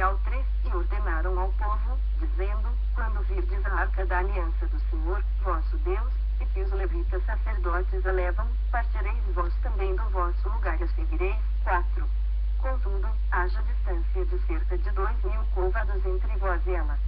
ao 3, e ordenaram ao povo, dizendo: quando virdes a arca da aliança do Senhor, vosso Deus, e que os levitas sacerdotes a levam, partireis vós também do vosso lugar e a seguireis. 4. Contudo, haja distância de cerca de 2000 côvados entre vós e ela.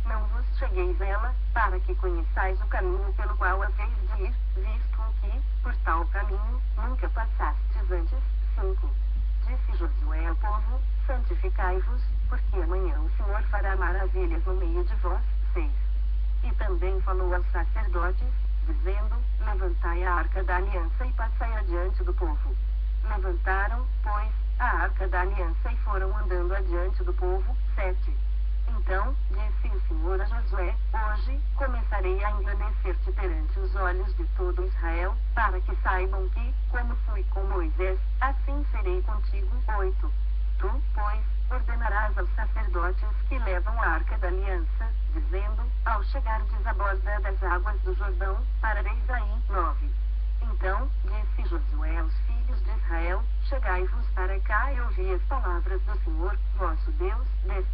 Não vos chegueis a ela, para que conheçais o caminho pelo qual haveis de ir, visto que, por tal caminho, nunca passastes antes. 5. Disse Josué ao povo: santificai-vos, porque amanhã o Senhor fará maravilhas no meio de vós. 6. E também falou aos sacerdotes, dizendo: levantai a arca da aliança e passai adiante do povo. Levantaram, pois, a arca da aliança e foram andando adiante do povo. 7. Então, disse o Senhor a Josué: hoje, começarei a engrandecer-te perante os olhos de todo Israel, para que saibam que, como fui com Moisés, assim serei contigo. 8. Tu, pois, ordenarás aos sacerdotes que levam a arca da aliança, dizendo: ao chegardes à borda das águas do Jordão, parareis aí. 9. Então, disse Josué aos filhos de Israel: chegai-vos para cá e ouvi as palavras do Senhor, vosso Deus. 10.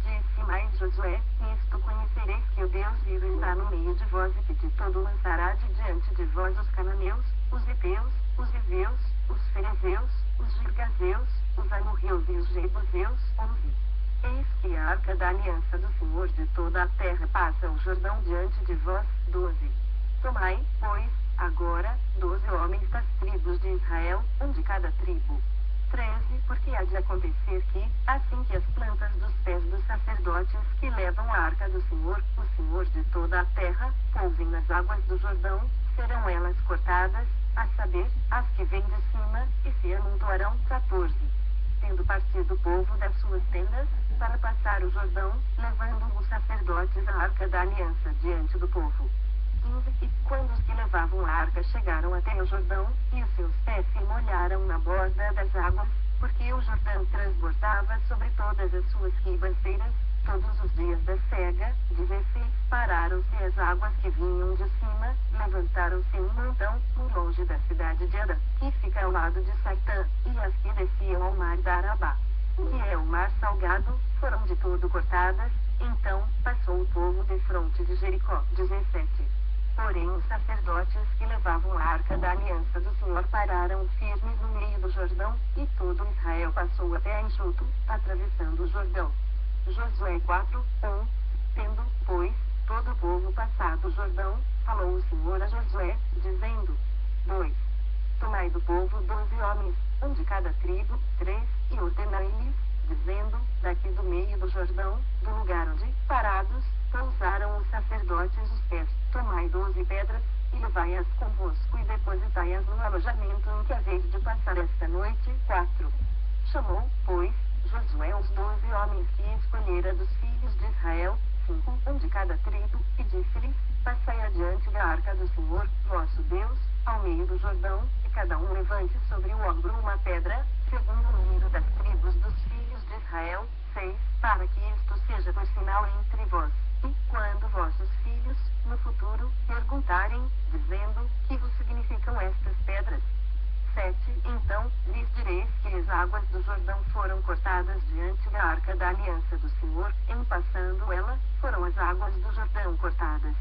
Disse mais Josué: nisto conhecereis que o Deus vivo está no meio de vós e que de todo lançará de diante de vós os cananeus, os heteus, os heveus, os ferezeus, os girgazeus, os amorreus e os jebuseus. 11. Eis que a arca da aliança do Senhor de toda a terra passa o Jordão diante de vós. 12. Tomai, pois, agora, 12 homens das tribos de Israel, um de cada tribo. 13. Porque há de acontecer que, assim que as plantas dos pés dos sacerdotes que levam a arca do Senhor, o Senhor de toda a terra, pousem nas águas do Jordão, serão elas cortadas, a saber, as que vêm de cima, e se amontoarão. 14. Tendo partido o povo das suas tendas, para passar o Jordão, levando os sacerdotes a arca da aliança diante do povo. 15. E quando os que levavam a arca chegaram até o Jordão, e os seus pés se molharam na borda das águas, porque o Jordão transbordava sobre todas as suas ribaceiras, todos os dias da cega. 16. Pararam-se as águas que vinham de cima, levantaram-se um montão, muito longe da cidade de Adã, que fica ao lado de Saitã, e as que desciam ao mar da Arabá, que é o mar salgado, foram de todo cortadas. Então, passou o povo defronte de Jericó. 17. Porém os sacerdotes que levavam a arca da aliança do Senhor pararam firmes no meio do Jordão, e todo Israel passou até enxuto, atravessando o Jordão. Josué 4, 1. Tendo, pois, todo o povo passado o Jordão, falou o Senhor a Josué, dizendo: 2. Tomai do povo 12 homens, um de cada tribo. 3. E ordenai-lhes, dizendo: daqui do meio do Jordão, do lugar onde, parados, pousaram os sacerdotes os pés, tomai 12 pedras, e levai-as convosco e depositai-as no alojamento em que haveis de passar esta noite. 4. Chamou, pois, Josué os 12 homens que escolhera dos filhos de Israel, 5, um de cada tribo, e disse-lhes: passai adiante da arca do Senhor, vosso Deus, ao meio do Jordão, e cada um levante sobre o ombro uma pedra, segundo o número das tribos dos filhos de Israel. 6. Para que isto seja por sinal entre vós. E, quando vossos filhos, no futuro, perguntarem, dizendo: que vos significam estas pedras? 7. Então, lhes direis que as águas do Jordão foram cortadas diante da arca da aliança do Senhor, em passando ela, foram as águas do Jordão cortadas.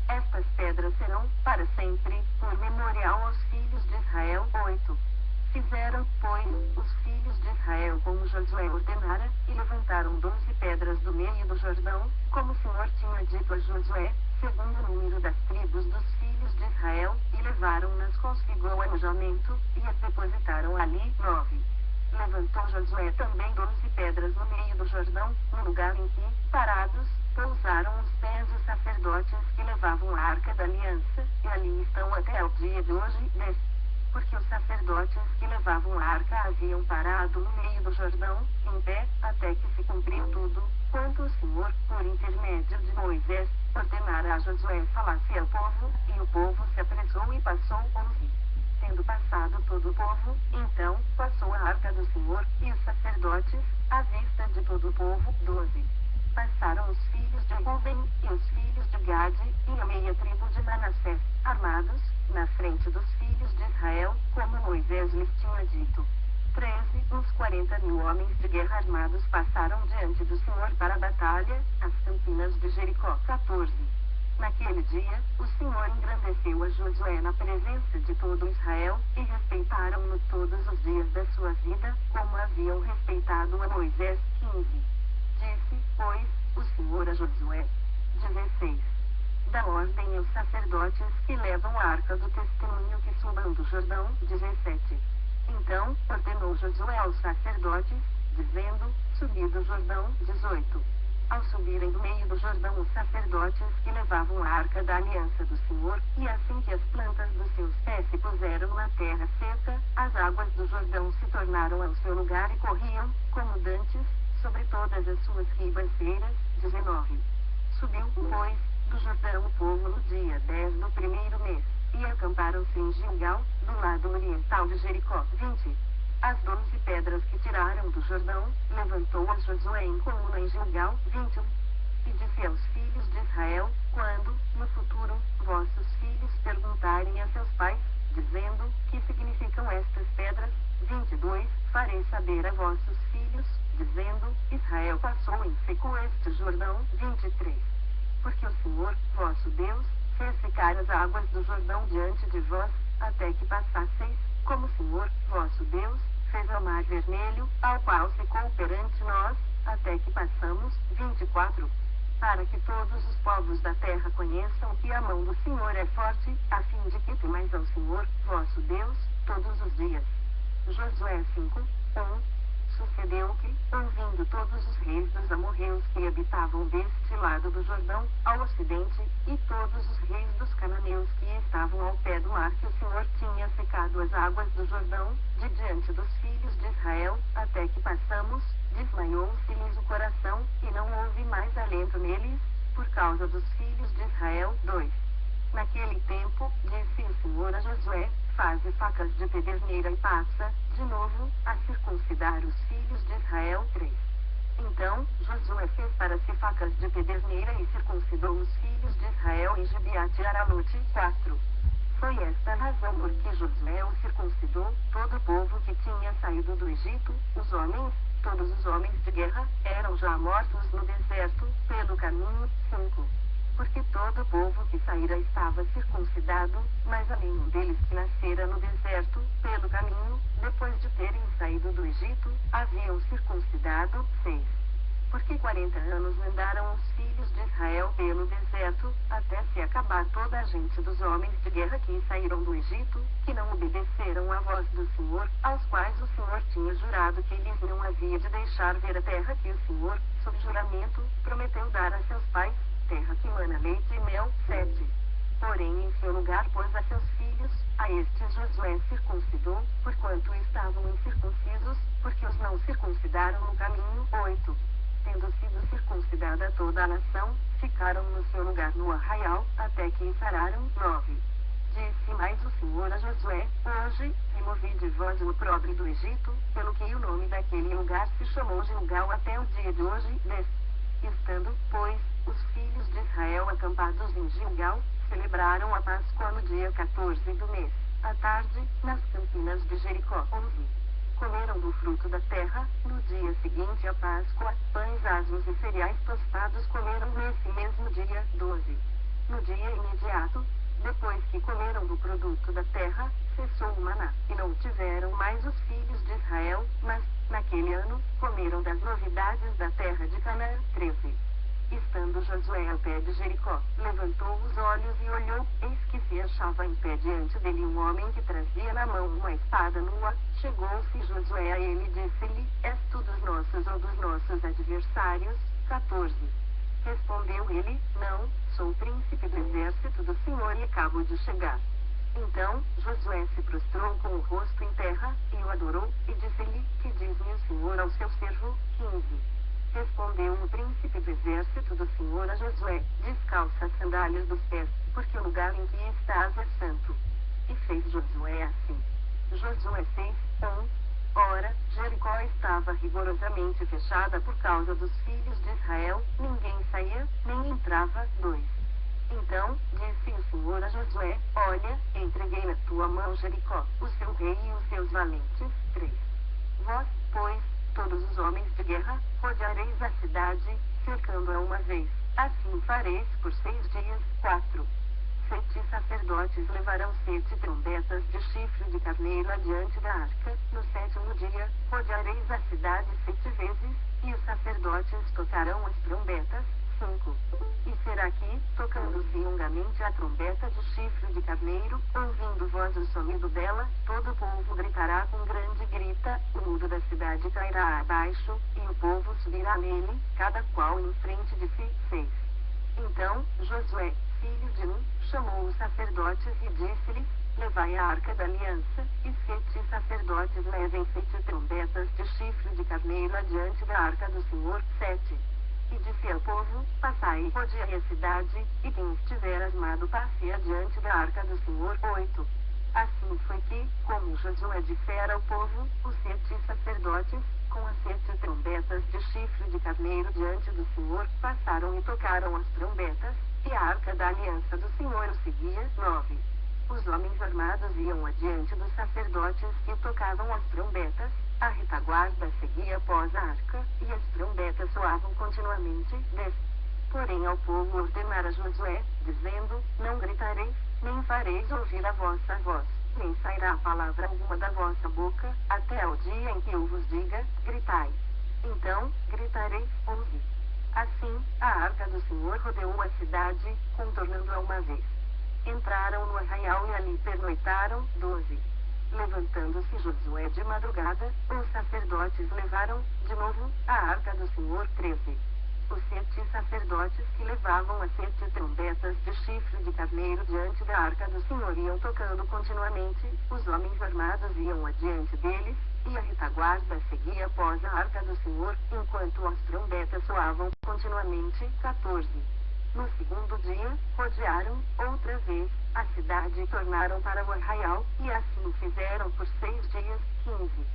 Estas pedras serão, para sempre, por memorial aos filhos de Israel. 8. Fizeram, pois, os filhos de Israel como Josué ordenara, e levantaram 12 pedras do meio do Jordão, como o Senhor tinha dito a Josué, segundo o número das tribos dos filhos de Israel, e levaram-nas consigo ao alojamento, e as depositaram ali. 9. Levantou Josué também 12 pedras no meio do Jordão, no lugar em que, parados, pousaram os pés dos sacerdotes que levavam a arca da aliança, e ali estão até ao dia de hoje. 10. Porque os sacerdotes que levavam a arca haviam parado no meio do Jordão, em pé, até que se cumpriu tudo, quanto o Senhor, por intermédio de Moisés, ordenara a Josué falasse ao povo, e o povo se apressou e passou. 11. Tendo passado todo o povo, então, passou a arca do Senhor, e os sacerdotes, à vista de todo o povo. 12. Passaram os filhos de Ruben, e os filhos de Gade, e a meia tribo de Manassés, armados, na frente dos filhos de Israel, como Moisés lhes tinha dito. 13. Uns 40.000 10.000 homens de guerra armados passaram diante do Senhor para a batalha, as campinas de Jericó. 14. Naquele dia, o Senhor engrandeceu a Josué na presença de todo Israel, e respeitaram-no todos os dias da sua vida, como haviam respeitado a Moisés. 15. Disse, pois, o Senhor a Josué. 16. Dá ordem aos sacerdotes que levam a arca do testemunho que subam do Jordão. 17. Então, ordenou Josué aos sacerdotes, dizendo, subi do Jordão. 18. Ao subirem do meio do Jordão os sacerdotes que levavam a arca da aliança do Senhor, e assim que as plantas dos seus pés se puseram na terra seca, as águas do Jordão se tornaram ao seu lugar e corriam, como dantes, sobre todas as suas ribanceiras. 19. Subiu, pois, do Jordão o povo no dia 10 do primeiro mês, e acamparam-se em Gilgal, do lado oriental de Jericó. 20. As 12 pedras que tiraram do Jordão, levantou-as Josué em coluna em Gilgal. 21. E disse aos filhos de Israel, quando, no futuro, vossos filhos perguntarem a seus pais, dizendo, que significam estas pedras? 22. Farei saber a vossos filhos, dizendo, Israel passou em seco este Jordão. 23. Porque o Senhor, vosso Deus, fez secar as águas do Jordão diante de vós, até que passasseis, como o Senhor, vosso Deus, fez ao mar vermelho, ao qual secou perante nós, até que passamos. 24. Para que todos os povos da terra conheçam que a mão do Senhor é forte, a fim de que temais ao Senhor, vosso Deus, todos os dias. Josué 5, 1. Sucedeu que, ouvindo todos os reis dos amorreus que habitavam deste lado do Jordão, ao ocidente, e todos os reis dos cananeus que estavam ao pé do mar, que o Senhor tinha secado as águas do Jordão, de diante dos filhos de Israel, até que passamos, desmaiou-se-lhes o coração, e não houve mais alento neles, por causa dos filhos de Israel. 2. Naquele tempo, disse o Senhor a Josué, faze facas de pederneira e passa, de novo, a circuncidar os filhos de Israel. 3. Então, Josué fez para si facas de pederneira e circuncidou os filhos de Israel em Gibeate Aralote. 4. Foi esta a razão por que Josué o circuncidou, todo o povo que tinha saído do Egito, os homens, todos os homens de guerra, eram já mortos no deserto, pelo caminho. 5. Porque todo o povo que saíra estava circuncidado, mas há nenhum deles que nascera no deserto, pelo caminho, depois de terem saído do Egito, haviam circuncidado. 6. Porque 40 anos andaram os filhos de Israel pelo deserto, até se acabar toda a gente dos homens de guerra que saíram do Egito, que não obedeceram à voz do Senhor, aos quais o Senhor tinha jurado que lhes não havia de deixar ver a terra que o Senhor, sob juramento, prometeu dar a seus pais, terra que mana leite e mel. 7. Porém em seu lugar pôs a seus filhos, a estes Josué circuncidou, porquanto estavam incircuncisos, porque os não circuncidaram no caminho. 8. Tendo sido circuncidada toda a nação, ficaram no seu lugar no arraial, até que ensararam. 9. Disse mais o Senhor a Josué, hoje, removi de vós o opróbrio do Egito, pelo que o nome daquele lugar se chamou Gilgal até o dia de hoje. 10. Estando, pois, os filhos de Israel acampados em Gilgal, celebraram a Páscoa no dia 14 do mês, à tarde, nas campinas de Jericó. 11. Comeram do fruto da terra, no dia seguinte à Páscoa, pães asmos e cereais tostados comeram nesse mesmo dia. 12. No dia imediato, depois que comeram do produto da terra, cessou o maná, e não tiveram mais os filhos de Israel, mas, naquele ano, comeram das novidades da terra de Canaã. 13. Estando Josué ao pé de Jericó, levantou os olhos e olhou, eis que se achava em pé diante dele um homem que trazia na mão uma espada nua. Chegou-se Josué a ele e disse-lhe, és tu dos nossos ou dos nossos adversários? 14. Respondeu ele, não, sou o príncipe do exército do Senhor e acabo de chegar. Então, Josué se prostrou com o rosto em terra, e o adorou, e disse-lhe, que diz-me o Senhor ao seu servo? 15. Respondeu o príncipe do exército do Senhor a Josué, descalça as sandálias dos pés, porque o lugar em que estás é santo. E fez Josué assim. Josué 6, 1. Ora, Jericó estava rigorosamente fechada por causa dos filhos de Israel, ninguém saía, nem entrava. 2. Então, disse o Senhor a Josué, olha, entreguei na tua mão Jericó, o seu rei e os seus valentes. 3. Vós, pois, todos os homens de guerra, rodeareis a cidade, cercando-a uma vez. Assim fareis por 6 dias. 4. 7 sacerdotes levarão 7 trombetas de chifre de carneiro adiante da arca. No 7º dia, rodeareis a cidade 7 vezes, e os sacerdotes tocarão as trombetas. 5. E será que, tocando-se longamente a trombeta de chifre de carneiro, ouvindo voz o sonido dela, todo o povo gritará com grande grita, o muro da cidade cairá abaixo, e o povo subirá nele, cada qual em frente de si. 6. Então, Josué, filho de Nun, chamou os sacerdotes e disse-lhes: levai a arca da aliança, e 7 sacerdotes levem 7 trombetas de chifre de carneiro adiante da arca do Senhor. 7. E disse ao povo: passai e rodeai a cidade, e quem estiver asmado passe adiante da arca do Senhor. 8. Assim foi que, como Josué dissera ao povo, os 7 sacerdotes, com as 7 trombetas de chifre de carneiro diante do Senhor, passaram e tocaram as trombetas, e a arca da aliança do Senhor o seguia. 9. Os homens armados iam adiante dos sacerdotes e tocavam as trombetas, a retaguarda seguia após a arca, e as trombetas soavam continuamente. 10. Porém ao povo ordenara Josué, dizendo: não gritareis, nem fareis ouvir a vossa voz, nem sairá palavra alguma da vossa boca, até ao dia em que eu vos diga: gritai. Então, gritareis. 11. Assim, a arca do Senhor rodeou a cidade, contornando-a uma vez. Entraram no arraial e ali pernoitaram. 12. Levantando-se Josué de madrugada, os sacerdotes levaram, de novo, a arca do Senhor. 13. Os 7 sacerdotes que levavam as 7 trombetas de chifre de carneiro diante da arca do Senhor iam tocando continuamente, os homens armados iam adiante deles, e a retaguarda seguia após a arca do Senhor, enquanto as trombetas soavam continuamente. 14. No 2º dia, rodearam, outra vez, a cidade e tornaram para o arraial, e assim fizeram por 6 dias. 15.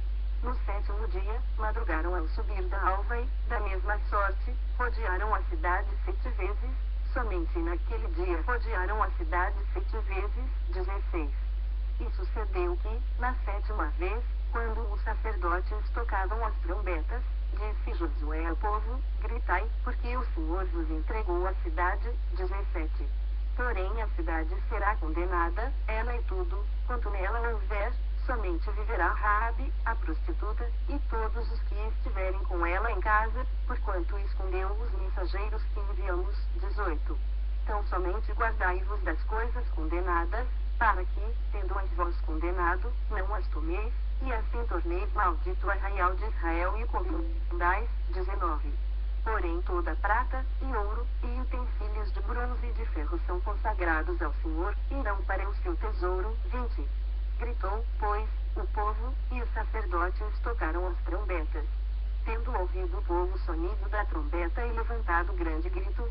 No 7º dia, madrugaram ao subir da alva e, da mesma sorte, rodearam a cidade 7 vezes, somente naquele dia rodearam a cidade 7 vezes. 16. E sucedeu que, na 7ª vez, quando os sacerdotes tocavam as trombetas, disse Josué ao povo: gritai, porque o Senhor vos entregou a cidade. 17. Porém a cidade será condenada, ela e tudo, quanto nela houver, somente viverá Raabe, a prostituta, e todos os que estiverem com ela em casa, porquanto escondeu os mensageiros que enviamos. 18. Tão somente guardai-vos das coisas condenadas, para que, tendo as vós condenado, não as tomeis, e assim torneis maldito o arraial de Israel e confundais. 19. Porém toda prata, e ouro, e utensílios de bronze e de ferro são consagrados ao Senhor, e não para o seu tesouro. 20. Gritou, pois, o povo, e os sacerdotes tocaram as trombetas. Tendo ouvido o povo o sonido da trombeta e levantado grande grito,